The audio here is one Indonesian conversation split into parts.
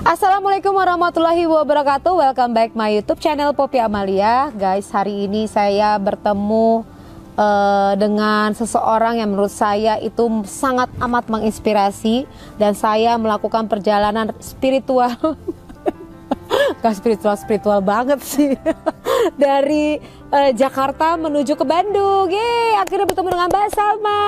Assalamualaikum warahmatullahi wabarakatuh. Welcome back my YouTube channel Poppy Amalia. Guys, hari ini saya bertemu dengan seseorang yang menurut saya itu sangat amat menginspirasi, dan saya melakukan perjalanan spiritual. Gak spiritual banget sih. Dari Jakarta menuju ke Bandung. Yeay, akhirnya bertemu dengan Mbak Salma.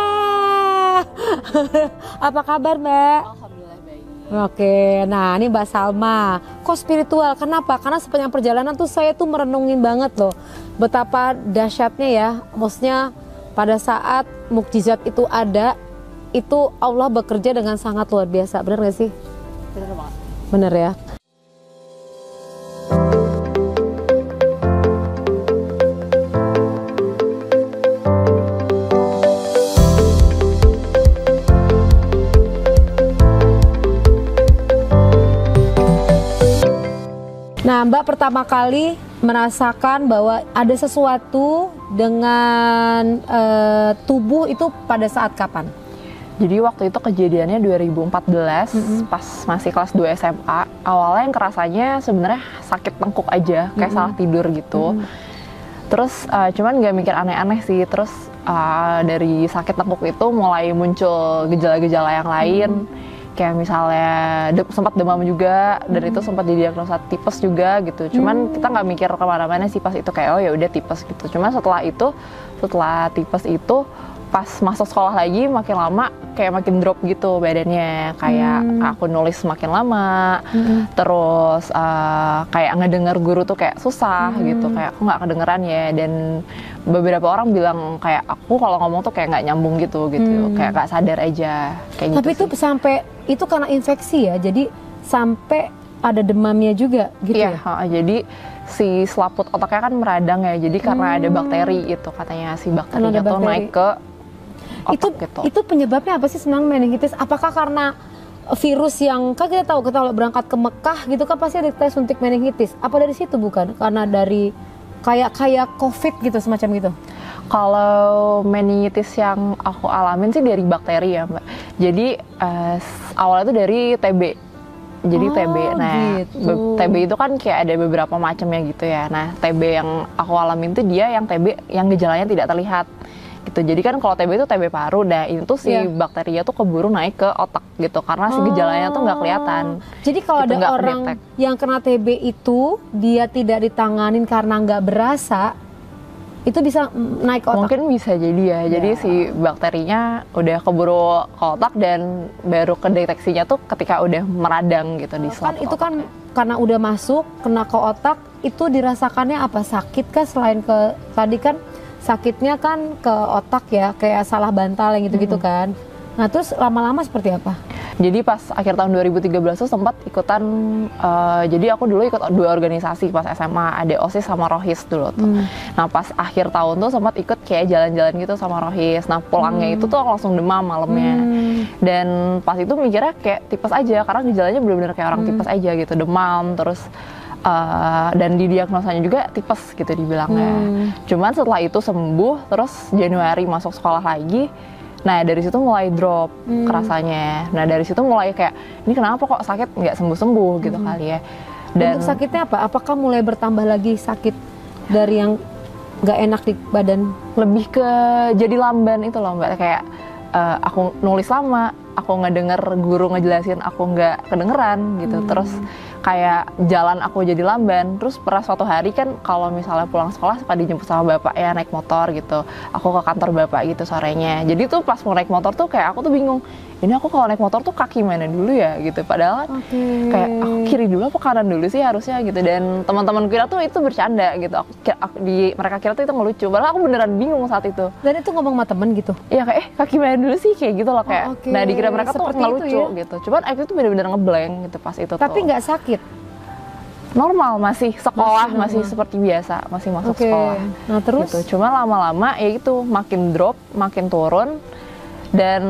Apa kabar, Mbak? Alhamdulillah baik. Oke, nah ini Mbak Salma. Kok spiritual? Kenapa? Karena sepanjang perjalanan tuh saya tuh merenungin banget loh betapa dahsyatnya ya. Maksudnya pada saat mukjizat itu ada, itu Allah bekerja dengan sangat luar biasa. Bener gak sih? Bener banget. Bener ya. Nah, Mbak pertama kali merasakan bahwa ada sesuatu dengan tubuh itu pada saat kapan? Jadi waktu itu kejadiannya 2014, pas masih kelas 2 SMA. Awalnya yang kerasanya sebenarnya sakit tengkuk aja, kayak salah tidur gitu. Terus cuman nggak mikir aneh-aneh sih. Terus dari sakit tengkuk itu mulai muncul gejala-gejala yang lain. Kayak misalnya sempat demam juga, dan itu sempat didiagnosa tipes juga gitu. Cuman kita nggak mikir kemana-mana sih pas itu, kayak oh ya udah tipes gitu. Cuman setelah tipes itu pas masuk sekolah lagi makin lama kayak makin drop gitu badannya. Kayak aku nulis makin lama, terus kayak ngedenger guru tuh kayak susah gitu. Kayak aku nggak kedengeran ya, dan beberapa orang bilang kayak aku kalau ngomong tuh kayak nggak nyambung gitu, kayak nggak sadar aja kayak. Tapi gitu itu sampai itu karena infeksi ya, jadi sampai ada demamnya juga gitu ya? ya? Jadi si selaput otaknya kan meradang ya, jadi karena ada bakteri itu katanya, si bakterinya tuh naik ke otak gitu. Itu penyebabnya apa sih sebenarnya meningitis? Apakah karena virus yang kan kita tahu kalau berangkat ke Mekah gitu kan pasti ada tes suntik meningitis? Apa dari situ bukan? Karena dari kayak COVID gitu, semacam gitu? Kalau meningitis yang aku alamin sih dari bakteri ya Mbak. Jadi awalnya itu dari TB. Jadi TB, nah gitu. TB itu kan kayak ada beberapa macamnya gitu ya. Nah TB yang aku alamin tuh dia yang TB yang gejalanya tidak terlihat gitu. Jadi kan kalau TB itu TB paru, nah itu si bakterinya tuh keburu naik ke otak gitu, karena si gejalanya tuh nggak kelihatan. Jadi kalau gitu, ada orang yang kena TB itu dia tidak ditanganin karena nggak berasa, itu bisa naik ke otak? Mungkin bisa jadi ya. Jadi si bakterinya udah keburu ke otak, dan baru kedeteksinya tuh ketika udah meradang gitu di selaput itu otak. kan karena udah masuk kena ke otak, itu dirasakannya apa? Sakit kah selain ke tadi kan sakitnya kan ke otak ya, kayak salah bantal yang gitu-gitu kan. Nah terus lama-lama seperti apa? Jadi pas akhir tahun 2013 tuh sempat ikutan, jadi aku dulu ikut 2 organisasi pas SMA, ada OSIS sama ROHIS dulu tuh. Nah pas akhir tahun tuh sempat ikut kayak jalan-jalan gitu sama ROHIS. Nah pulangnya itu tuh aku langsung demam malamnya. Dan pas itu mikirnya kayak tipes aja, karena gejalanya benar-benar kayak orang tipes aja gitu, demam terus. Dan didiagnosanya juga tipes gitu dibilangnya. Cuman setelah itu sembuh, terus Januari masuk sekolah lagi. Nah dari situ mulai drop kerasanya. Nah dari situ mulai kayak ini kenapa kok sakit nggak sembuh-sembuh gitu kali ya. Dan untuk sakitnya apa? Apakah mulai bertambah lagi sakit dari yang nggak enak di badan? lebih ke jadi lamban itu loh Mbak, kayak aku nulis lama, aku ngedenger guru ngejelasin aku nggak kedengeran gitu. Terus kayak jalan aku jadi lamban. Terus pernah suatu hari kan kalau misalnya pulang sekolah suka dijemput sama bapak ya, naik motor gitu. Aku ke kantor bapak gitu sorenya. Jadi tuh pas mau naik motor tuh kayak aku tuh bingung, ini aku kalau naik motor tuh kaki mana dulu ya gitu. Padahal kayak aku kiri dulu apa kanan dulu sih harusnya gitu. Dan teman-teman kira tuh itu bercanda gitu. Mereka kira tuh itu ngelucu. Padahal aku beneran bingung saat itu. Dan itu ngomong sama temen gitu? Iya kayak kaki mana dulu sih kayak gitu loh kayak. Nah dikira mereka seperti tuh ngelucu ya? gitu. Cuman aku tuh bener-bener ngeblank gitu pas itu. Tapi nggak sakit? Normal, masih sekolah, masih seperti biasa, masih masuk sekolah. Nah terus? Gitu. Cuma lama-lama ya itu makin drop, makin turun. Dan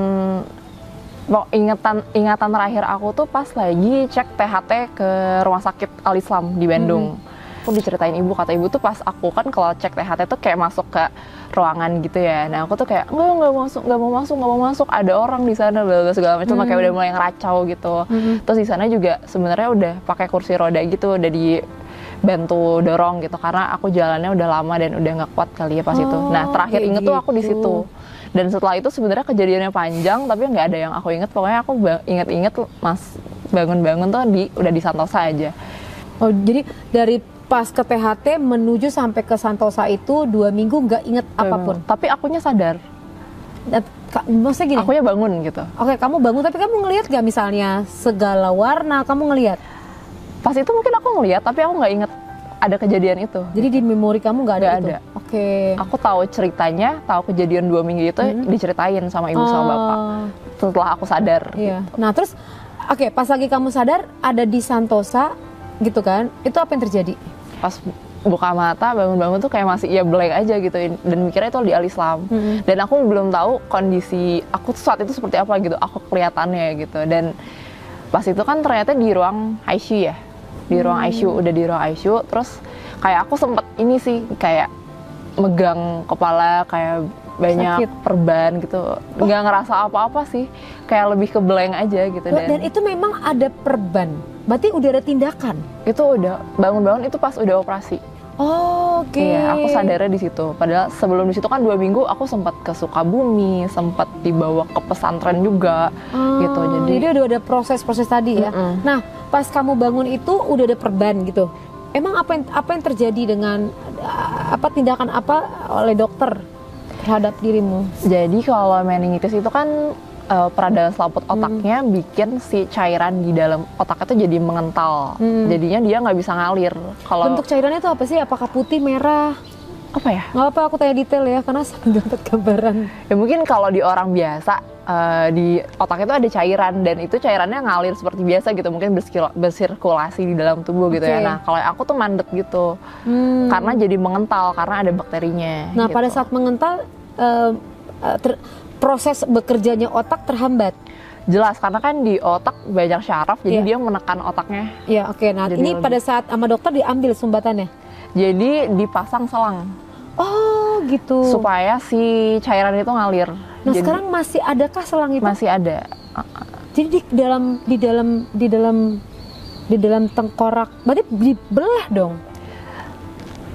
ingatan terakhir aku tuh pas lagi cek THT ke rumah sakit Al Islam di Bandung. Aku diceritain ibu, kata ibu tuh pas aku kan kalau cek THT tuh kayak masuk ke ruangan gitu ya. Nah aku tuh kayak nggak mau masuk, ada orang di sana bla bla segala macam, kayak udah mulai ngeracau gitu. Terus di sana juga sebenarnya udah pakai kursi roda gitu, udah dibantu dorong gitu karena aku jalannya udah lama dan udah nggak kuat kali ya pas itu. Nah terakhir inget tuh aku di situ. Dan setelah itu sebenarnya kejadiannya panjang tapi nggak ada yang aku inget. Pokoknya aku inget mas bangun-bangun tuh udah di Santosa aja. Oh jadi dari pas ke THT menuju sampai ke Santosa itu 2 minggu nggak inget apapun? Tapi akunya sadar. Maksudnya gini? Akunya bangun gitu. Oke, kamu bangun tapi kamu ngelihat nggak misalnya segala warna kamu ngelihat? Pas itu mungkin aku ngelihat tapi aku nggak inget ada kejadian itu. Jadi di memori kamu nggak ada itu? Ada. Oke. Aku tahu ceritanya, tahu kejadian 2 minggu itu diceritain sama ibu sama bapak. Setelah aku sadar. Iya. Gitu. Nah terus, oke, pas lagi kamu sadar ada di Santosa gitu kan? Itu apa yang terjadi? Pas buka mata bangun-bangun tuh kayak masih ya blank aja gitu dan mikirnya itu di Al-Islam. Dan aku belum tahu kondisi aku tuh saat itu seperti apa gitu. Aku kelihatannya gitu. Dan pas itu kan ternyata di ruang ICU ya. Di ruang ICU, udah di ruang ICU, terus kayak aku sempet ini sih kayak megang kepala kayak banyak perban gitu, nggak ngerasa apa-apa sih, kayak lebih ke blank aja gitu. Dan itu memang ada perban, berarti udah ada tindakan? Itu udah bangun-bangun itu pas udah operasi. Oke. Iya, aku sadarnya di situ. Padahal sebelum di situ kan 2 minggu aku sempat ke Sukabumi, sempat dibawa ke pesantren juga, gitu. Jadi udah ada proses-proses tadi ya. Nah, pas kamu bangun itu udah ada perban gitu. Emang apa yang terjadi dengan tindakan apa oleh dokter terhadap dirimu? Jadi kalau meningitis itu kan peradangan selaput otaknya bikin si cairan di dalam otak itu jadi mengental. Jadinya dia nggak bisa ngalir. Kalau bentuk cairannya itu apa sih? Apakah putih, merah? Apa ya? Nggak apa, aku tanya detail ya karena sering dapat gambaran. Ya mungkin kalau di orang biasa di otak itu ada cairan dan itu cairannya ngalir seperti biasa gitu, mungkin bersirkulasi di dalam tubuh gitu ya. Nah kalau aku tuh mandek gitu karena jadi mengental karena ada bakterinya. Nah gitu. pada saat mengental proses bekerjanya otak terhambat. Jelas, karena kan di otak banyak syaraf, jadi dia menekan otaknya. Iya, oke. Nah, jadi ini pada saat sama dokter diambil sumbatannya? Jadi dipasang selang. Oh, gitu. Supaya si cairan itu ngalir. Nah, jadi, sekarang masih adakah selang itu? Masih ada. Jadi di dalam tengkorak, berarti dibelah dong?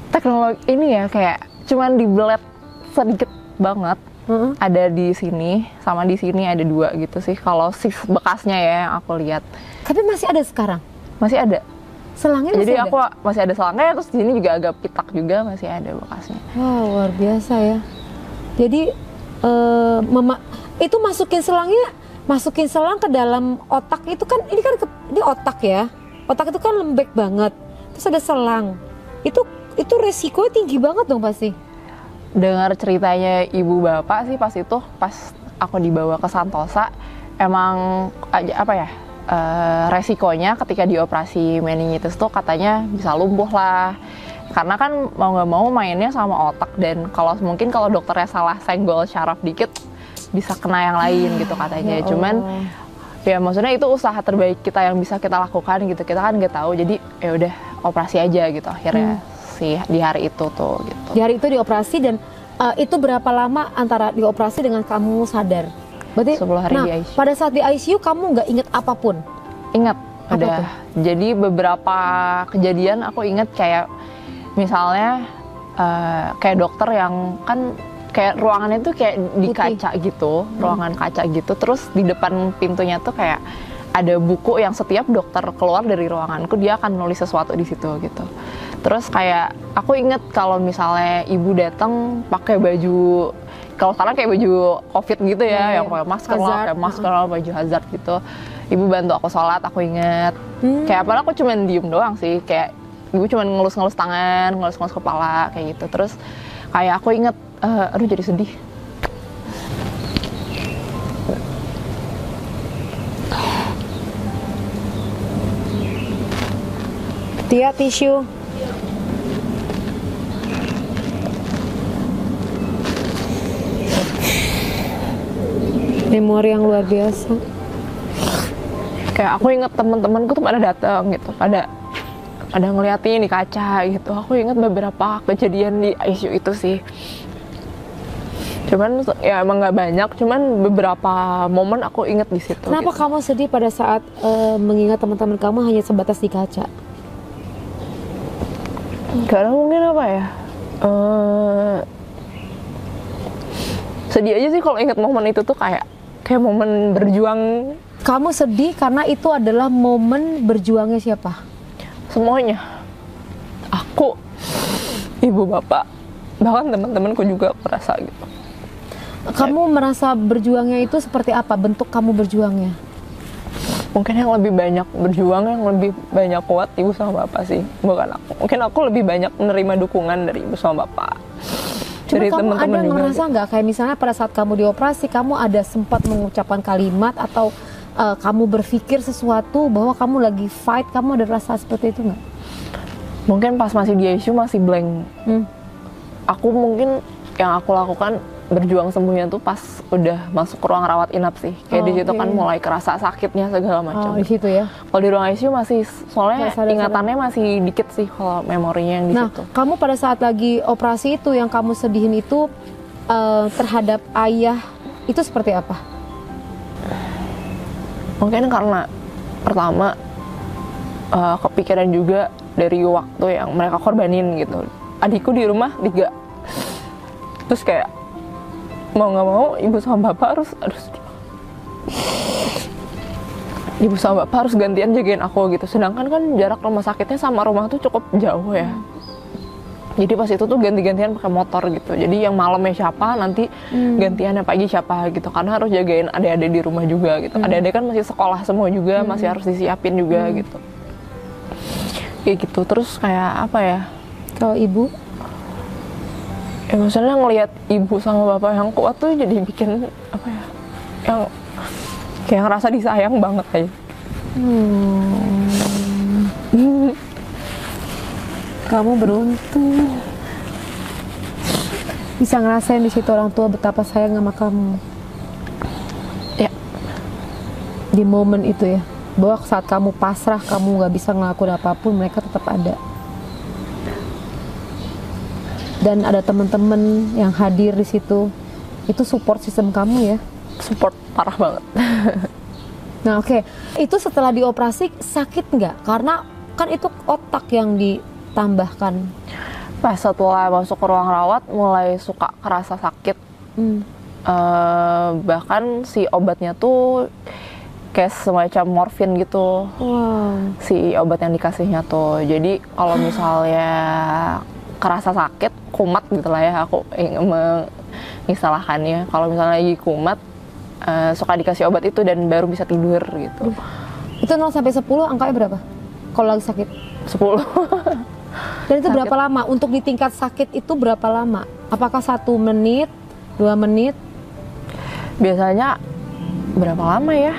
Teknologi ini ya kayak cuman dibelet sedikit banget. Ada di sini sama di sini ada 2 gitu sih kalau bekasnya ya yang aku lihat. Tapi masih ada sekarang? Masih ada. Selangnya masih ada? Jadi aku masih ada selangnya, terus di sini juga agak pitak juga masih ada bekasnya. Wow, luar biasa ya. Jadi itu masukin selang ke dalam otak itu kan ini otak ya. Otak itu kan lembek banget. Terus ada selang. Itu resikonya tinggi banget dong pasti. Dengar ceritanya ibu bapak sih pas aku dibawa ke Santosa emang resikonya ketika dioperasi meningitis tuh katanya bisa lumpuh lah karena kan mau nggak mau mainnya sama otak dan kalau dokternya salah senggol syaraf dikit bisa kena yang lain gitu katanya. Cuman ya maksudnya itu usaha terbaik kita yang bisa kita lakukan gitu, kita kan nggak tahu jadi ya udah operasi aja gitu akhirnya. Di hari itu tuh gitu. Di hari itu dioperasi dan itu berapa lama antara dioperasi dengan kamu sadar? Berarti 10 hari di ICU. Pada saat di ICU kamu nggak inget apapun? Ingat, udah. Jadi beberapa kejadian aku inget kayak misalnya kayak dokter yang kan kayak ruangannya tuh kayak di kaca gitu, ruangan kaca gitu. Terus di depan pintunya tuh kayak ada buku yang setiap dokter keluar dari ruanganku dia akan nulis sesuatu di situ gitu. Terus kayak aku inget kalau misalnya ibu datang pakai baju, kalau sekarang kayak baju COVID gitu ya, yang kayak masker lah, baju hazard gitu. Ibu bantu aku sholat, aku inget. Kayak apalagi aku cuma diem doang sih, kayak ibu cuma ngelus-ngelus tangan, ngelus-ngelus kepala kayak gitu. Terus kayak aku inget, aduh jadi sedih. Tia, tisu. Memori yang luar biasa. Kayak aku inget teman-temanku tuh pada datang gitu, pada ada ngeliatin di kaca gitu. Aku ingat beberapa kejadian di ICU itu sih. Cuman ya emang nggak banyak, cuman beberapa momen aku inget di situ. Kenapa gitu. kamu sedih pada saat mengingat teman-teman kamu hanya sebatas di kaca? Karena mungkin apa ya? Sedih aja sih kalau inget momen itu tuh kayak momen berjuang. Kamu sedih karena itu adalah momen berjuangnya siapa? Semuanya. Aku, ibu bapak, bahkan teman-temanku juga merasa gitu. Kamu merasa berjuangnya itu seperti apa? Bentuk kamu berjuangnya? Mungkin yang lebih banyak berjuang, yang lebih banyak kuat ibu sama bapak sih, bukan aku. Mungkin aku lebih banyak menerima dukungan dari ibu sama bapak. Cuma dari kamu teman-teman ada juga. ngerasa nggak kayak misalnya pada saat kamu dioperasi, kamu ada sempat mengucapkan kalimat atau kamu berpikir sesuatu bahwa kamu lagi fight, kamu ada rasa seperti itu nggak? Mungkin pas masih di ICU masih blank. Aku mungkin yang aku lakukan berjuang sembuhnya tuh pas udah masuk ke ruang rawat inap sih. Kayak di situ kan mulai kerasa sakitnya segala macam. Di situ ya. Kalau di ruang ICU masih, soalnya ingatannya sadar. masih dikit sih kalau memorinya yang di situ. Nah, kamu pada saat lagi operasi itu yang kamu sedihin itu terhadap ayah itu seperti apa? Mungkin karena pertama kepikiran juga dari waktu yang mereka korbanin gitu. Adikku di rumah 3. Terus kayak mau nggak mau ibu sama bapak harus ibu sama bapak harus gantian jagain aku gitu. Sedangkan kan jarak rumah sakitnya sama rumah tuh cukup jauh ya. Jadi pas itu tuh ganti-gantian pakai motor gitu. Jadi yang malamnya siapa, nanti gantiannya pagi siapa gitu. Karena harus jagain adik-adik di rumah juga gitu. Adik-adik kan masih sekolah semua juga, masih harus disiapin juga gitu. Kayak gitu. Terus kayak apa ya? Kalau ibu? Ya maksudnya ngelihat ibu sama bapak yang kuat tuh jadi bikin apa ya? Yang kayak ngerasa disayang banget aja. Kamu beruntung bisa ngerasain di situ orang tua betapa sayang sama kamu. Ya. Di momen itu ya, bahwa saat kamu pasrah, kamu nggak bisa ngelakuin apapun, mereka tetap ada. Dan ada teman-teman yang hadir di situ, itu support sistem kamu ya. Support parah banget. Nah oke. Itu setelah dioperasi sakit nggak? Karena kan itu otak yang ditambahkan. Pas setelah masuk ke ruang rawat mulai suka kerasa sakit. Bahkan si obatnya tuh kayak semacam morfin gitu. Wow. Si obat yang dikasihnya tuh. Jadi kalau misalnya kerasa sakit, kumat gitu lah ya, aku mengistilahkannya. Kalau misalnya lagi kumat, suka dikasih obat itu dan baru bisa tidur gitu. Itu 0 sampai 10 angkanya berapa? Kalau lagi sakit? 10. Dan itu berapa lama? Untuk di tingkat sakit itu berapa lama? Apakah 1 menit, 2 menit? Biasanya berapa lama ya?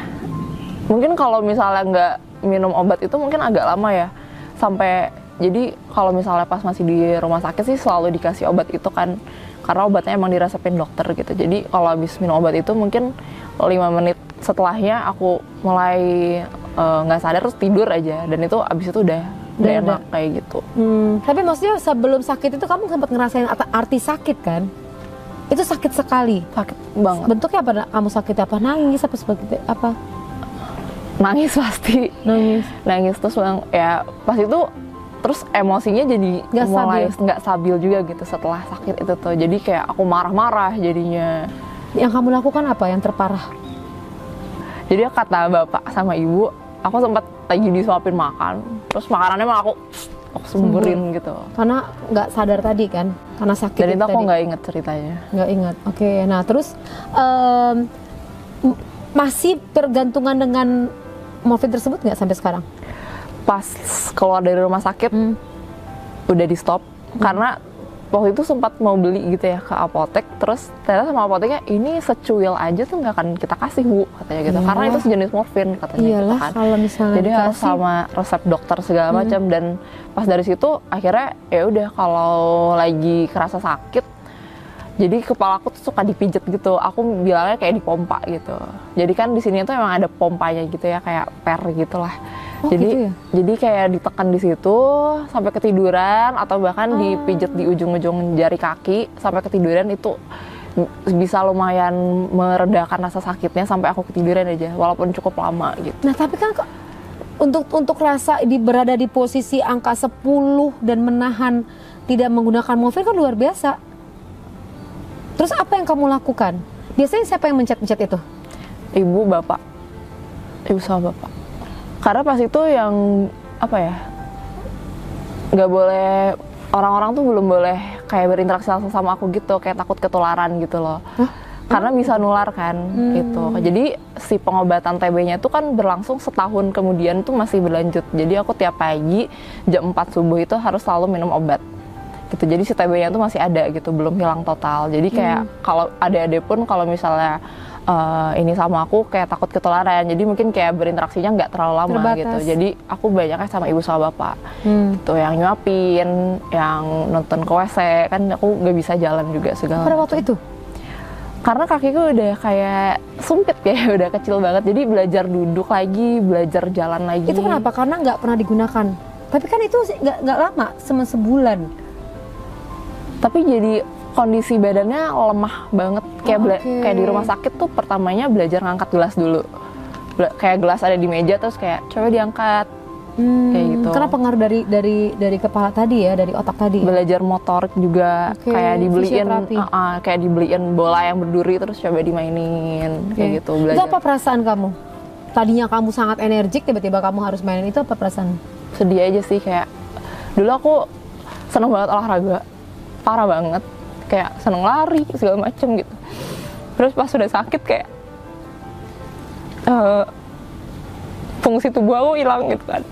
Mungkin kalau misalnya nggak minum obat itu mungkin agak lama ya. Sampai, jadi kalau misalnya pas masih di rumah sakit sih selalu dikasih obat itu kan. Karena obatnya emang diresepin dokter gitu. Jadi kalau habis minum obat itu mungkin 5 menit setelahnya aku mulai nggak sadar terus tidur aja. Dan itu abis itu udah enak kayak gitu. Tapi maksudnya sebelum sakit itu kamu sempat ngerasain arti sakit kan? Itu sakit sekali. Sakit banget. Bentuknya apa? Kamu sakit apa? Nangis apa seperti apa? Nangis pasti. Nangis terus ya pas itu terus emosinya jadi mulai nggak stabil juga gitu setelah sakit itu tuh. Jadi kayak aku marah-marah jadinya. Yang kamu lakukan apa yang terparah? Jadi kata bapak sama ibu, aku sempat lagi disuapin makan. Terus makanannya malah aku semburin gitu. Karena nggak sadar tadi kan? Karena sakit. Dan itu aku nggak inget ceritanya. Nggak ingat. Oke. Nah terus masih tergantungan dengan morfin tersebut nggak sampai sekarang? Pas keluar dari rumah sakit udah di stop karena waktu itu sempat mau beli gitu ya ke apotek, terus ternyata sama apoteknya ini secuil aja tuh nggak akan kita kasih bu katanya gitu. Karena itu sejenis morfin katanya. Iyalah, gitu kan. kalau misalnya jadi harus sama resep dokter segala macam. Dan pas dari situ akhirnya ya udah kalau lagi kerasa sakit, jadi kepalaku tuh suka dipijet gitu. Aku bilangnya kayak dipompa gitu. Jadi kan di sini tuh emang ada pompanya gitu ya, kayak per gitulah. Oh, Jadi gitu ya? jadi kayak ditekan di situ sampai ketiduran atau bahkan dipijet di ujung-ujung jari kaki sampai ketiduran, itu bisa lumayan meredakan rasa sakitnya sampai aku ketiduran aja walaupun cukup lama gitu. Nah, tapi kan untuk rasa berada di posisi angka 10 dan menahan tidak menggunakan morfin kan luar biasa. Terus apa yang kamu lakukan? Biasanya siapa yang mencet-mencet itu? Ibu sama bapak. Karena pas itu yang apa ya, nggak boleh, orang-orang tuh belum boleh kayak berinteraksi langsung sama aku gitu, kayak takut ketularan gitu loh. Karena bisa nular kan gitu. Jadi si pengobatan TB-nya itu kan berlangsung setahun kemudian tuh masih berlanjut. Jadi aku tiap pagi jam 4 subuh itu harus selalu minum obat gitu. Jadi si TB-nya tuh masih ada gitu, belum hilang total. Jadi kayak kalau adik-adik pun kalau misalnya ini sama aku kayak takut ketularan, jadi mungkin kayak berinteraksinya nggak terlalu lama. Terbatas. Gitu. Jadi aku banyaknya sama ibu sama bapak gitu, yang nyuapin, yang nonton ke WC, kan aku nggak bisa jalan juga segala Pada macam. waktu itu? Karena kakiku udah kayak sempit ya, udah kecil banget, jadi belajar duduk lagi, belajar jalan lagi. Itu kenapa? Karena nggak pernah digunakan. Tapi kan itu nggak lama, cuma sebulan. Tapi jadi kondisi badannya lemah banget, kayak kayak di rumah sakit tuh pertamanya belajar ngangkat gelas dulu. Kayak gelas ada di meja terus kayak coba diangkat. Kayak gitu. Karena pengaruh dari kepala tadi ya, dari otak tadi. Belajar motorik juga, kayak dibeliin kayak dibeliin bola yang berduri terus coba dimainin kayak gitu. Itu apa perasaan kamu? Tadinya kamu sangat energik, tiba-tiba kamu harus mainin, itu apa perasaan? Sedih aja sih, kayak dulu aku seneng banget olahraga, parah banget, kayak seneng lari segala macem gitu. Terus pas sudah sakit kayak fungsi tubuh aku hilang gitu kan.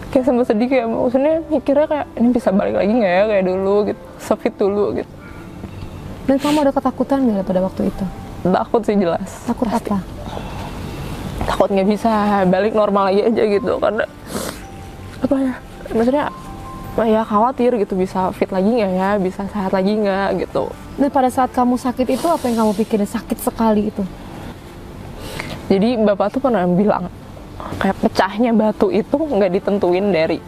Kayak sempat sedih, kayak maksudnya mikirnya kayak ini bisa balik lagi nggak ya kayak dulu gitu, sefit dulu gitu. Dan kamu ada ketakutan nggak pada waktu itu? Takut sih jelas. Takut pasti. apa? Takut nggak bisa balik normal lagi aja gitu, karena apa ya, maksudnya ya khawatir gitu, bisa fit lagi nggak ya, bisa sehat lagi nggak gitu. Dan pada saat kamu sakit itu apa yang kamu pikirin? Sakit sekali itu? Jadi bapak tuh pernah bilang kayak pecahnya batu itu nggak ditentuin dari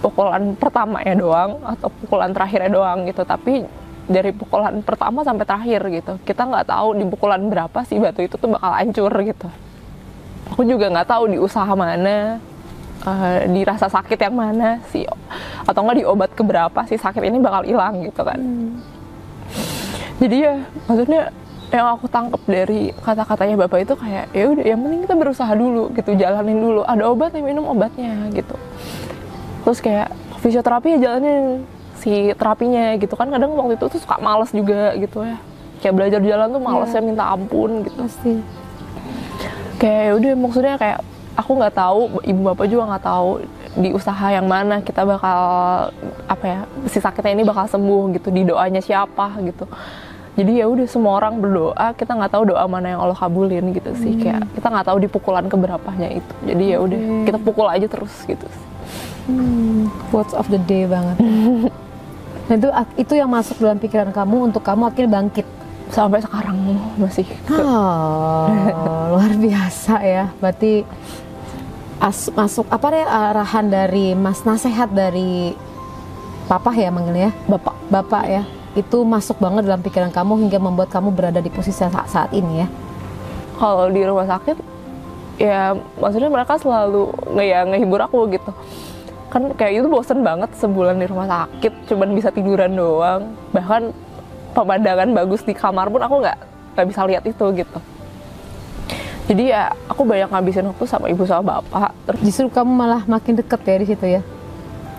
pukulan pertamanya doang atau pukulan terakhirnya doang gitu, tapi dari pukulan pertama sampai terakhir gitu. Kita nggak tahu di pukulan berapa si batu itu tuh bakal hancur gitu. Aku juga nggak tahu di usaha mana, di rasa sakit yang mana sih, atau nggak di obat keberapa si sakit ini bakal hilang gitu kan. Jadi ya maksudnya yang aku tangkep dari kata-katanya bapak itu kayak ya udah, yang penting kita berusaha dulu gitu, jalanin dulu, ada obat ya minum obatnya gitu. Terus kayak fisioterapi ya jalanin si terapinya gitu kan. Kadang waktu itu tuh suka males juga gitu ya, kayak belajar jalan tuh malesnya minta ampun gitu. Pasti. Kayak ya udah, maksudnya kayak aku nggak tahu, ibu bapak juga nggak tahu di usaha yang mana kita bakal apa ya, si sakitnya ini bakal sembuh gitu, di doanya siapa gitu. Jadi ya udah, semua orang berdoa, kita nggak tahu doa mana yang Allah kabulin gitu sih. Kayak kita nggak tahu di pukulan keberapanya itu. Jadi ya udah, kita pukul aja terus gitu. Quotes of the day banget. Dan itu yang masuk dalam pikiran kamu untuk kamu akhirnya bangkit. Sampai sekarang masih. Luar biasa ya. Berarti masuk apa ya, arahan dari nasihat dari papa ya manggilnya, bapak ya, itu masuk banget dalam pikiran kamu hingga membuat kamu berada di posisi saat ini ya. Kalau di rumah sakit ya maksudnya mereka selalu ngehibur aku gitu kan. Kayak itu bosen banget sebulan di rumah sakit cuman bisa tiduran doang, bahkan pemandangan bagus di kamar pun aku nggak bisa lihat itu gitu. Jadi ya aku banyak ngabisin waktu sama ibu sama bapak. Terus Justru kamu malah makin deket ya di situ ya.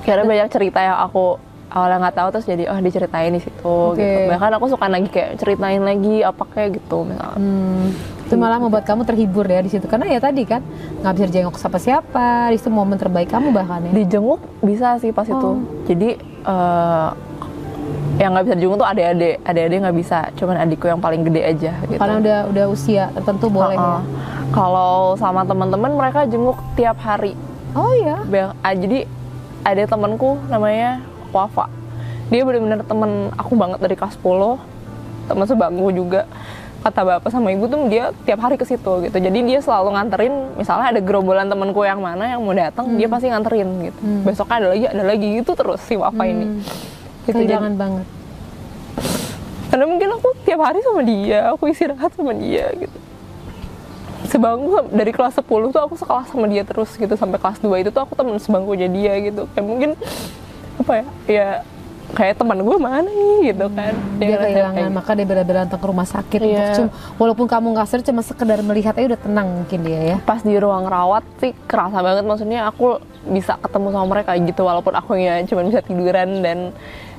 karena banyak cerita yang aku awalnya nggak tahu, terus jadi diceritain di situ gitu. Bahkan aku suka lagi kayak ceritain lagi apa kayak gitu misalnya. Itu malah membuat kamu terhibur ya di situ, karena ya tadi kan nggak bisa jenguk siapa-siapa, di situ momen terbaik kamu bahkan ya. Dijenguk bisa sih pas itu. Jadi yang nggak bisa dijenguk tuh adik-adik nggak bisa, cuman adikku yang paling gede aja gitu. Karena udah usia tertentu boleh ya. Kalau sama teman-teman mereka jenguk tiap hari. Oh ya. Jadi ada temanku namanya Wafa. Dia benar-benar teman aku banget dari kelas 10. Teman sebangku juga. kata bapak sama ibu tuh dia tiap hari ke situ gitu. Jadi dia selalu nganterin, misalnya ada gerombolan temanku yang mana yang mau datang, dia pasti nganterin gitu. Besoknya ada lagi gitu terus si bapak ini. Gitu, Kehilangan banget. Karena mungkin aku tiap hari sama dia, aku istirahat sama dia gitu. Sebangku dari kelas 10 tuh aku sekelas sama dia terus gitu, sampai kelas 2 itu tuh aku temen sebangkunya dia gitu. Kayak mungkin apa ya kayak teman gue mana nih gitu kan. Dia kehilangan, maka dia bela-bela datang ke rumah sakit. Untuk walaupun kamu nggak sadar, cuma sekedar melihat aja udah tenang mungkin dia ya. Pas di ruang rawat sih kerasa banget, maksudnya aku bisa ketemu sama mereka gitu, walaupun aku ya cuma bisa tiduran dan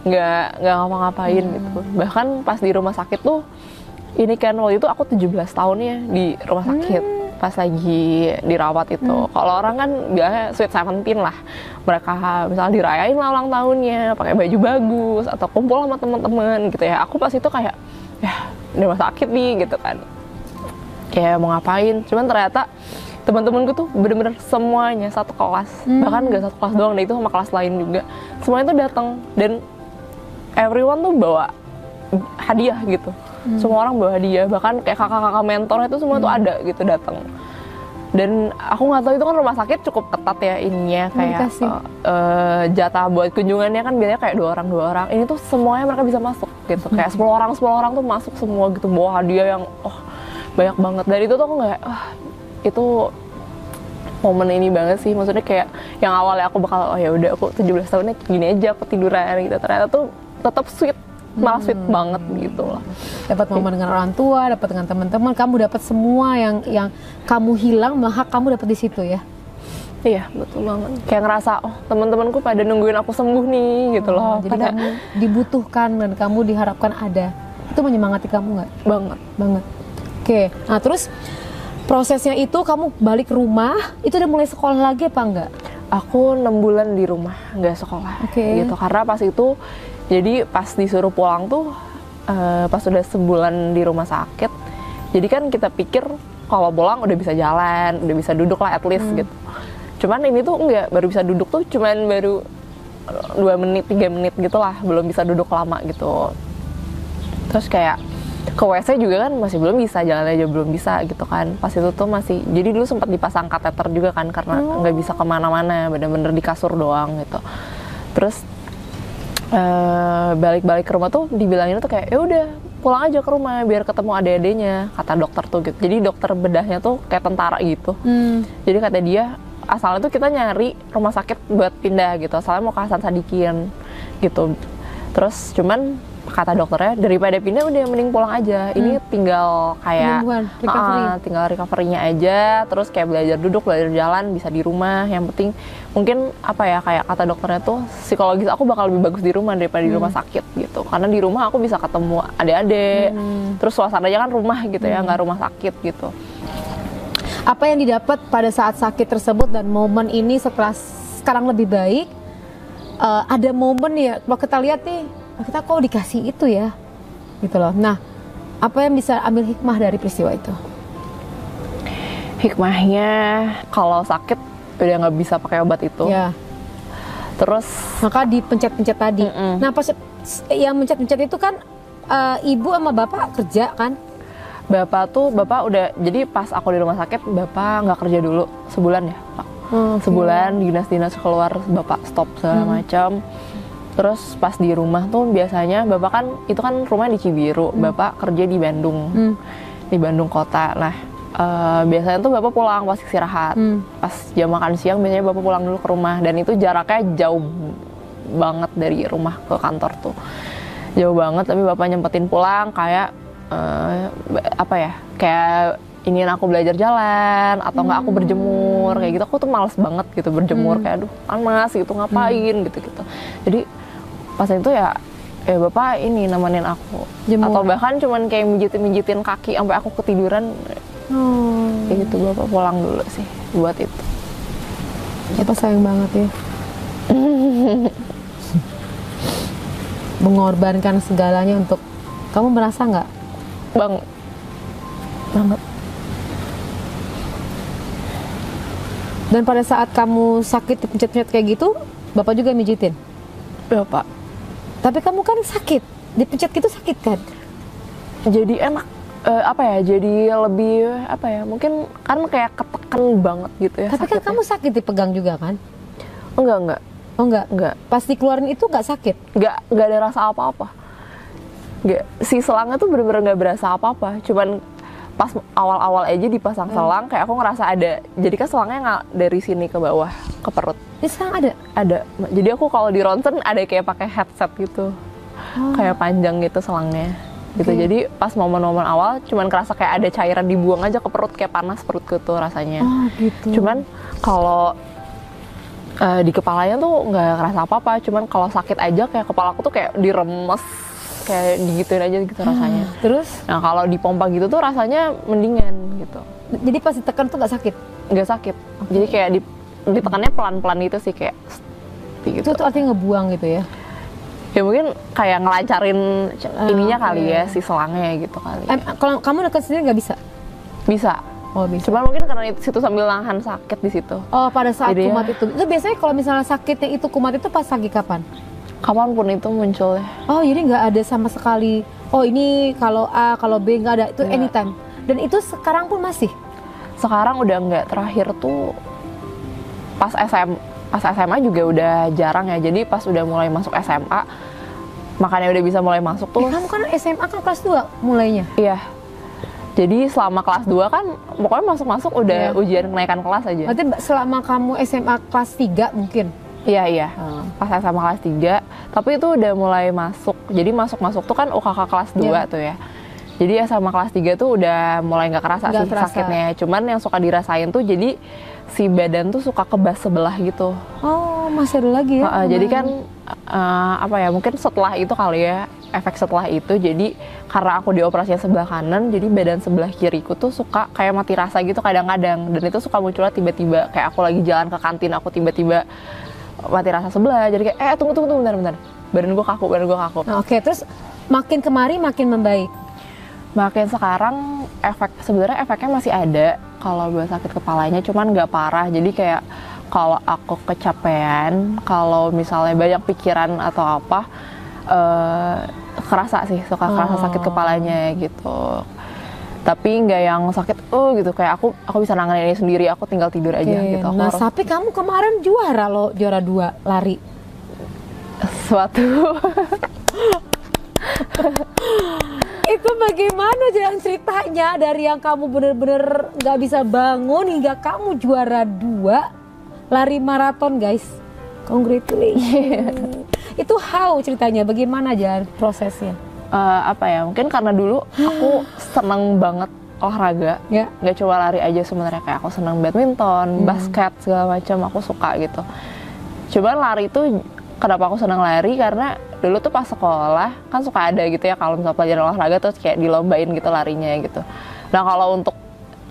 nggak ngapa-ngapain gitu. Bahkan pas di rumah sakit tuh, ini kan waktu itu aku 17 tahun ya di rumah sakit. Pas lagi dirawat itu, kalau orang kan biasanya sweet 17 lah, mereka misalnya dirayain lah ulang tahunnya, pakai baju bagus atau kumpul sama teman-teman gitu ya. Aku pas itu kayak ya di rumah sakit nih gitu kan, kayak mau ngapain. Cuman ternyata teman-temanku tuh bener-bener semuanya satu kelas, bahkan nggak satu kelas doang, itu sama kelas lain juga, semuanya tuh datang dan everyone tuh bawa hadiah gitu. Semua orang bawa hadiah, bahkan kayak kakak-kakak mentor itu semua tuh ada gitu datang. Dan aku nggak tahu, itu kan rumah sakit cukup ketat ya ininya, kayak jatah buat kunjungannya kan biasanya kayak 2 orang. Ini tuh semuanya mereka bisa masuk gitu, kayak 10 orang tuh masuk semua gitu, bawa hadiah yang banyak banget. Dari itu tuh aku nggak, itu momen ini banget sih, maksudnya kayak yang awalnya aku bakal ya udah aku 17 tahunnya gini aja aku tiduran gitu, ternyata tuh tetap sweet, malah sweet banget gitu lah. Dapat momen dengan orang tua, dapat dengan teman-teman, kamu dapat semua yang kamu hilang, malah kamu dapat di situ ya. Iya, betul banget. Kayak ngerasa teman-temanku pada nungguin aku sembuh nih gitu loh. Jadi kamu dibutuhkan dan kamu diharapkan ada. Itu menyemangati kamu nggak? Banget. Oke. Nah, terus prosesnya itu kamu balik rumah, itu udah mulai sekolah lagi apa enggak? Aku 6 bulan di rumah, nggak sekolah. Gitu, karena pas itu, jadi pas disuruh pulang tuh, pas udah sebulan di rumah sakit, jadi kan kita pikir kalau pulang udah bisa jalan, udah bisa duduk lah at least gitu. Cuman ini tuh enggak, baru bisa duduk tuh cuman baru 2 menit, 3 menit gitu lah, belum bisa duduk lama gitu. Terus kayak ke WC juga kan masih belum bisa, jalan aja belum bisa gitu kan. Pas itu tuh masih, jadi dulu sempat dipasang kateter juga kan, karena nggak bisa kemana-mana, bener-bener di kasur doang gitu. Terus balik-balik ke rumah tuh dibilangin tuh kayak ya udah pulang aja ke rumah biar ketemu adik-adiknya, kata dokter tuh gitu. Jadi dokter bedahnya tuh kayak tentara gitu. Jadi kata dia asalnya tuh kita nyari rumah sakit buat pindah gitu, asalnya mau ke Hasan Sadikin gitu. Terus cuman kata dokternya daripada pindah udah mending pulang aja. Ini tinggal kayak tinggal recovery-nya aja, terus kayak belajar duduk, belajar jalan bisa di rumah. Yang penting mungkin apa ya, kayak kata dokternya tuh psikologis aku bakal lebih bagus di rumah daripada di rumah sakit gitu. Karena di rumah aku bisa ketemu adik-adik, terus suasananya kan rumah gitu ya, nggak rumah sakit gitu. Apa yang didapat pada saat sakit tersebut dan momen ini setelah sekarang lebih baik? Ada momen ya, kalau kita lihat nih, kita kok dikasih itu ya, gitu loh. Nah, apa yang bisa ambil hikmah dari peristiwa itu? Hikmahnya kalau sakit udah nggak bisa pakai obat itu. Ya. Terus maka dipencet-pencet tadi. Nah, pas yang mencet-pencet itu kan ibu sama bapak kerja kan? Bapak udah, jadi pas aku di rumah sakit bapak nggak kerja dulu sebulan ya Pak. Sebulan dinas-dinas keluar, bapak stop segala macam. Terus pas di rumah tuh biasanya bapak kan, itu kan rumahnya di Cibiru, bapak kerja di Bandung, di Bandung kota. Nah biasanya tuh bapak pulang pas istirahat, pas jam makan siang biasanya bapak pulang dulu ke rumah, dan itu jaraknya jauh banget dari rumah ke kantor tuh, jauh banget. Tapi bapak nyempetin pulang kayak apa ya, kayak ingin aku belajar jalan atau nggak aku berjemur kayak gitu. Aku tuh males banget gitu berjemur, kayak aduh panas gitu, ngapain gitu. Jadi pas itu ya bapak ini nemenin aku jemur. Atau bahkan cuman kayak mijitin kaki sampai aku ketiduran. Kayak gitu, bapak pulang dulu sih buat itu. Bapak sayang banget ya. Mengorbankan segalanya untuk kamu, merasa nggak? Banget. Dan pada saat kamu sakit dipencet-pencet kayak gitu, bapak juga mijitin? Bapak. Tapi kamu kan sakit, dipencet gitu sakit kan? Jadi enak. apa ya, jadi lebih apa ya, mungkin kan kayak ketekan banget gitu ya. Tapi kan kamu sakit dipegang juga kan? Enggak. Oh enggak? Enggak. Pas dikeluarin itu enggak sakit? Enggak ada rasa apa-apa. Enggak, si selangnya tuh bener-bener nggak berasa apa-apa. Cuman pas awal-awal aja dipasang selang, kayak aku ngerasa ada. Jadi kan selangnya nggak dari sini ke bawah ke perut. Ini sekarang ada? Ada. Jadi aku kalau di ronsen ada kayak pakai headset gitu, kayak panjang gitu selangnya. Gitu. Jadi pas momen-momen awal cuman kerasa kayak ada cairan dibuang aja ke perut, kayak panas perutku tuh rasanya. Oh gitu. Cuman kalau di kepalanya tuh nggak kerasa apa-apa. Cuman kalau sakit aja kayak kepalaku tuh kayak diremes, kayak digituin aja gitu rasanya. Terus? Nah kalau dipompa gitu tuh rasanya mendingan gitu. Jadi pas ditekan tuh nggak sakit? Nggak sakit. Jadi kayak ditekannya pelan-pelan gitu sih, kayak gitu. Itu tuh artinya ngebuang gitu ya? Ya mungkin kayak ngelancarin ininya kali ya, si selangnya gitu kali. Kalau kamu dekat sendiri nggak bisa? Bisa. Oh bisa. Cuman mungkin karena itu situ sambil nahan sakit di situ. Oh pada saat Jadi kumat itu. Itu biasanya kalau misalnya sakitnya itu kumat itu pas lagi kapan? Kapanpun itu munculnya. Oh jadi nggak ada sama sekali. Oh ini kalau A, kalau B nggak ada. Itu Nggak. anytime. Dan itu sekarang pun masih? Sekarang udah nggak, terakhir tuh pas SMA juga udah jarang ya. Jadi pas udah mulai masuk SMA, makanya udah bisa mulai masuk tuh. Kamu kan SMA kan kelas 2 mulainya? Iya. Jadi selama kelas 2 kan pokoknya masuk-masuk udah ujian kenaikan kelas aja. Berarti selama kamu SMA kelas 3 mungkin? Iya. Pas SMA kelas 3, tapi itu udah mulai masuk. Jadi masuk-masuk tuh kan UKK kelas 2 tuh ya. Jadi SMA kelas 3 tuh udah mulai nggak kerasa sih sakitnya. Cuman yang suka dirasain tuh jadi si badan tuh suka kebas sebelah gitu. Oh, masih ada lagi ya? Jadi kan apa ya, mungkin setelah itu kali ya, efek setelah itu, jadi karena aku dioperasinya sebelah kanan, jadi badan sebelah kiriku tuh suka kayak mati rasa gitu kadang-kadang. Dan itu suka munculnya tiba-tiba, kayak aku lagi jalan ke kantin, aku tiba-tiba mati rasa sebelah. Jadi kayak tunggu bentar. Badan gue kaku. Oke, terus makin kemari makin membaik. Makin sekarang sebenarnya efeknya masih ada kalau buat sakit kepalanya, cuman nggak parah. Jadi kayak kalau aku kecapean, kalau misalnya banyak pikiran atau apa, kerasa sakit kepalanya gitu. Tapi nggak yang sakit gitu, kayak aku bisa nanganin ini sendiri, aku tinggal tidur aja gitu. Nah, tapi kamu kemarin juara 2 lari. Suatu Itu bagaimana jalan ceritanya dari yang kamu bener-bener nggak bisa bangun hingga kamu juara 2 lari maraton, guys. Congratulations. Itu how ceritanya, bagaimana jalan prosesnya? Apa ya, mungkin karena dulu aku seneng banget olahraga, nggak cuma lari aja sebenarnya, kayak aku seneng badminton, basket segala macam, aku suka gitu. Cuman lari itu kenapa aku seneng lari, karena dulu tuh pas sekolah kan suka ada gitu ya, kalau misalnya pelajaran olahraga terus kayak dilombain gitu larinya gitu. Nah kalau untuk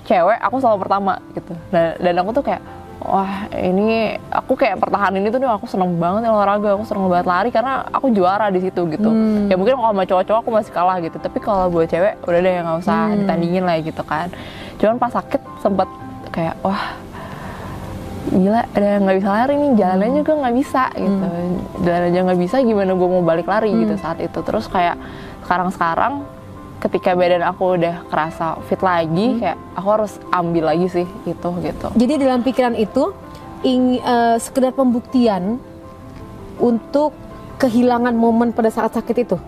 cewek aku selalu pertama gitu. Dan aku tuh kayak wah ini aku kayak pertahanin itu nih, aku seneng banget olahraga, aku seneng banget lari karena aku juara di situ gitu. Ya mungkin kalau sama cowok-cowok aku masih kalah gitu, tapi kalau buat cewek udah deh nggak usah ditandingin lah gitu kan. Cuman pas sakit sempet kayak wah gila, ada nggak bisa lari nih, jalannya juga nggak bisa gitu. Jalan aja nggak bisa, gimana gue mau balik lari gitu saat itu. Terus kayak sekarang ketika badan aku udah kerasa fit lagi, kayak aku harus ambil lagi sih itu gitu. Jadi dalam pikiran itu sekedar pembuktian untuk kehilangan momen pada saat sakit itu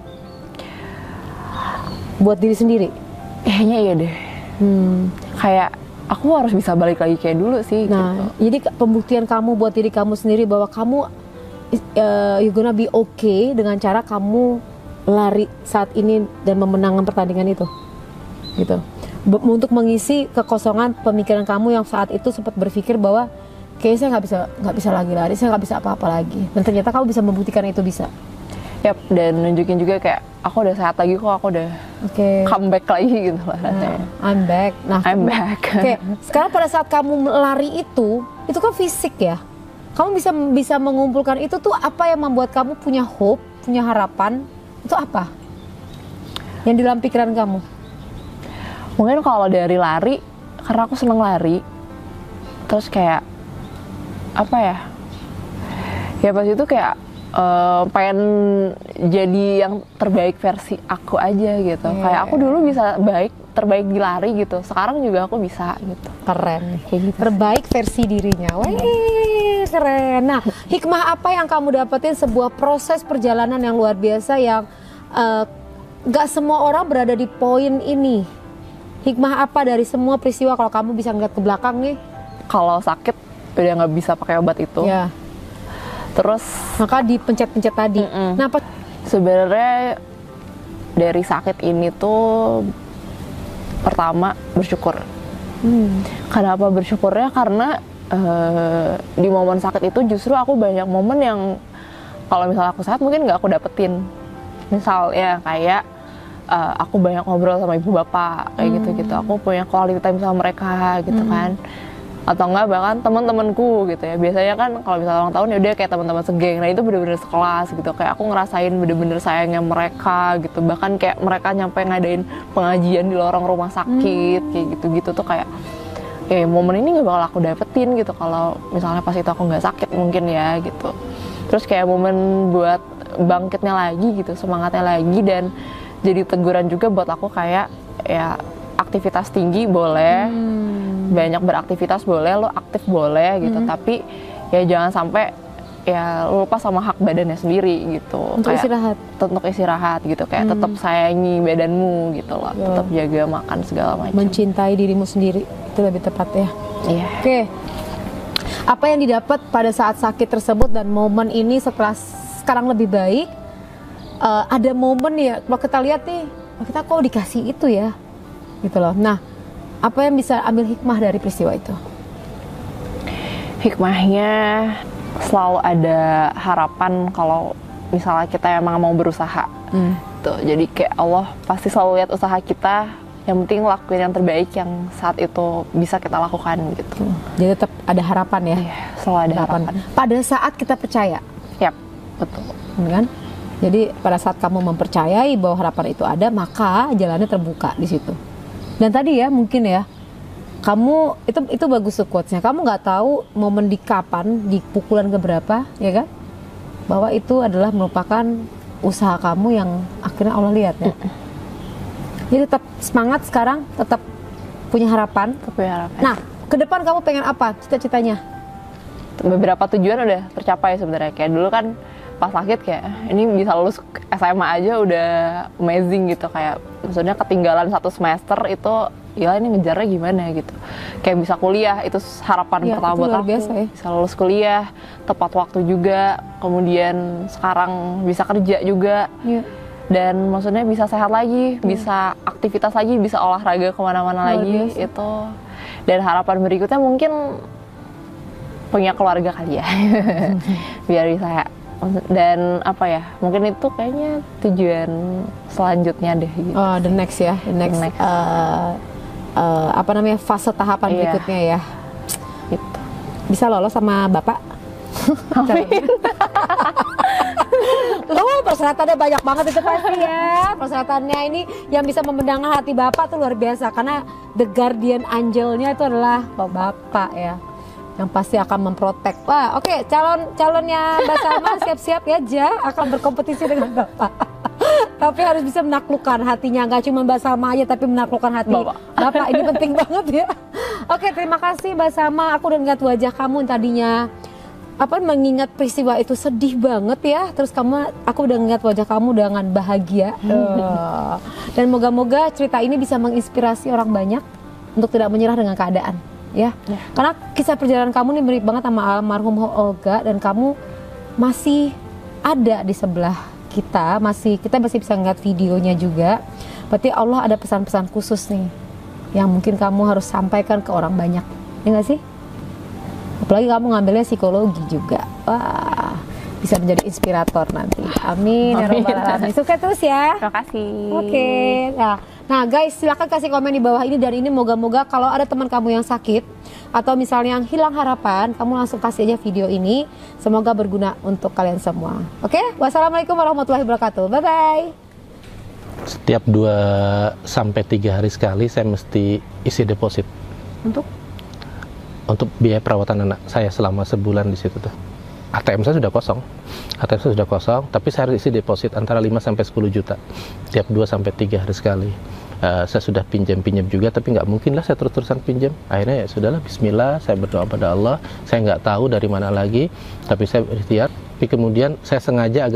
buat diri sendiri? Kayaknya iya deh. Kayak aku harus bisa balik lagi kayak dulu sih. Nah, gitu. jadi pembuktian kamu buat diri kamu sendiri bahwa kamu you gonna be okay dengan cara kamu lari saat ini dan memenangkan pertandingan itu, gitu. Untuk mengisi kekosongan pemikiran kamu yang saat itu sempat berpikir bahwa kayaknya saya nggak bisa lagi lari, saya nggak bisa apa-apa lagi. Dan ternyata kamu bisa membuktikan itu bisa. Yap, dan nunjukin juga kayak aku udah sehat lagi kok, aku udah comeback lagi gitu lah rasanya. I'm back. Nah, I'm back. Oke, sekarang pada saat kamu lari itu kan fisik ya. Kamu bisa mengumpulkan itu tuh, apa yang membuat kamu punya hope, punya harapan? Itu apa? Yang di dalam pikiran kamu? Mungkin kalau dari lari, karena aku seneng lari, terus kayak apa ya? Ya pas itu kayak pengen jadi yang terbaik versi aku aja gitu. Kayak aku dulu bisa baik, terbaik di lari gitu, sekarang juga aku bisa gitu. Keren. Kayak gitu. Terbaik versi dirinya. Wih, keren. Nah, hikmah apa yang kamu dapetin sebuah proses perjalanan yang luar biasa yang gak semua orang berada di poin ini? Hikmah apa dari semua peristiwa kalau kamu bisa ngeliat ke belakang nih? Kalau sakit udah nggak bisa pakai obat itu. Ya. Terus Maka dipencet-pencet tadi. Nah, sebenarnya dari sakit ini tuh pertama bersyukur. Kenapa bersyukurnya? Karena di momen sakit itu justru aku banyak momen yang kalau misalnya aku sehat mungkin nggak aku dapetin. Misal ya kayak aku banyak ngobrol sama ibu bapak kayak gitu-gitu. Aku punya quality time sama mereka gitu kan. Atau enggak bahkan teman-temanku gitu ya. Biasanya kan kalau misalnya ulang tahun ya udah kayak teman-teman segeng. Nah itu bener-bener sekelas gitu. Kayak aku ngerasain bener-bener sayangnya mereka gitu. Bahkan kayak mereka nyampe ngadain pengajian di lorong rumah sakit kayak gitu-gitu tuh kayak momen ini nggak bakal aku dapetin gitu kalau misalnya pas itu aku nggak sakit mungkin ya gitu. Terus kayak momen buat bangkitnya lagi gitu, semangatnya lagi, dan jadi teguran juga buat aku kayak ya aktivitas tinggi boleh, banyak beraktivitas boleh, lo aktif boleh gitu, tapi ya jangan sampai ya lo lupa sama hak badannya sendiri gitu. untuk kayak istirahat. untuk istirahat gitu, kayak tetap sayangi badanmu gitu loh, tetap jaga makan segala macam. Mencintai dirimu sendiri, itu lebih tepat ya. Iya. Oke. Apa yang didapat pada saat sakit tersebut dan momen ini setelah sekarang lebih baik? Ada momen ya, kalau kita lihat nih, kita kok dikasih itu ya, gitu loh. Nah, apa yang bisa ambil hikmah dari peristiwa itu? Hikmahnya selalu ada harapan kalau misalnya kita emang mau berusaha. Tuh, jadi kayak Allah pasti selalu lihat usaha kita. Yang penting lakuin yang terbaik yang saat itu bisa kita lakukan gitu. Jadi tetap ada harapan ya. Iya, selalu ada harapan. Pada saat kita percaya, Yap, betul. kan? Jadi pada saat kamu mempercayai bahwa harapan itu ada, maka jalannya terbuka di situ. Dan tadi ya mungkin ya, kamu itu bagus tuh quotes-nya. Kamu nggak tahu momen di kapan, di pukulan keberapa, ya kan? Bahwa itu adalah merupakan usaha kamu yang akhirnya Allah lihat ya. Jadi tetap semangat sekarang, tetap punya harapan. Nah, ke depan kamu pengen apa? Cita-citanya? Beberapa tujuan udah tercapai sebenarnya. Kayak dulu kan pas sakit kayak ini bisa lulus SMA aja udah amazing gitu, kayak maksudnya ketinggalan 1 semester itu ya ini ngejarnya gimana gitu. Kayak bisa kuliah itu harapan pertama buat aku. Biasa, ya? Bisa lulus kuliah tepat waktu juga, kemudian sekarang bisa kerja juga. Dan maksudnya bisa sehat lagi, bisa aktivitas lagi, bisa olahraga kemana-mana lagi biasa. Itu. Dan harapan berikutnya mungkin punya keluarga kali ya. Biar bisa, dan apa ya, mungkin itu kayaknya tujuan selanjutnya deh gitu. Oh, the next ya, the next. Apa namanya, fase tahapan berikutnya ya. Gitu. Bisa lolos sama bapak? Amin. Loh, persyaratannya banyak banget itu pasti ya. Persyaratannya ini yang bisa memendangkan hati bapak tuh luar biasa, karena the guardian angelnya itu adalah bapak ya, yang pasti akan memprotek. Wah, oke, calonnya Mbak Salma siap-siap ya, akan berkompetisi dengan bapak. Tapi harus bisa menaklukkan hatinya, nggak cuma Mbak Salma aja, tapi menaklukkan hati bapak. Ini penting banget ya. Oke, terima kasih Mbak Salma. Aku udah ngeliat wajah kamu tadinya mengingat peristiwa itu sedih banget ya. Terus aku udah ngeliat wajah kamu dengan bahagia. Dan moga-moga cerita ini bisa menginspirasi orang banyak untuk tidak menyerah dengan keadaan. Ya. Karena kisah perjalanan kamu nih mirip banget sama almarhum Olga, dan kamu masih ada di sebelah kita masih bisa ngeliat videonya juga. Berarti Allah ada pesan-pesan khusus nih yang mungkin kamu harus sampaikan ke orang banyak, ya nggak sih? Apalagi kamu ngambilnya psikologi juga. Wah, bisa menjadi inspirator nanti. Amin. Ya Rabbal Alamin. Sukses terus ya. Terima kasih. Oke. Nah guys, silakan kasih komen di bawah ini, dan ini moga-moga kalau ada teman kamu yang sakit atau misalnya yang hilang harapan, kamu langsung kasih aja video ini. Semoga berguna untuk kalian semua. Oke? Wassalamualaikum warahmatullahi wabarakatuh. Bye bye. Setiap 2-3 hari sekali saya mesti isi deposit untuk biaya perawatan anak saya selama sebulan di situ tuh. ATM saya sudah kosong, tapi saya harus isi deposit antara 5-10 juta tiap 2-3 hari sekali. Saya sudah pinjam juga, tapi nggak mungkin lah saya terus-terusan pinjam. Akhirnya ya sudahlah, Bismillah, saya berdoa pada Allah. Saya nggak tahu dari mana lagi, tapi saya berikhtiar. Tapi kemudian saya sengaja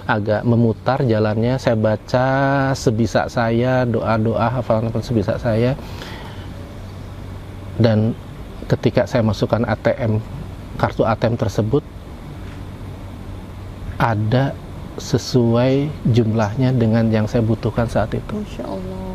agak memutar jalannya. Saya baca sebisa saya, doa-doa, hafalan sebisa saya. Dan ketika saya masukkan kartu ATM tersebut, ada sesuai jumlahnya dengan yang saya butuhkan saat itu. Masya Allah.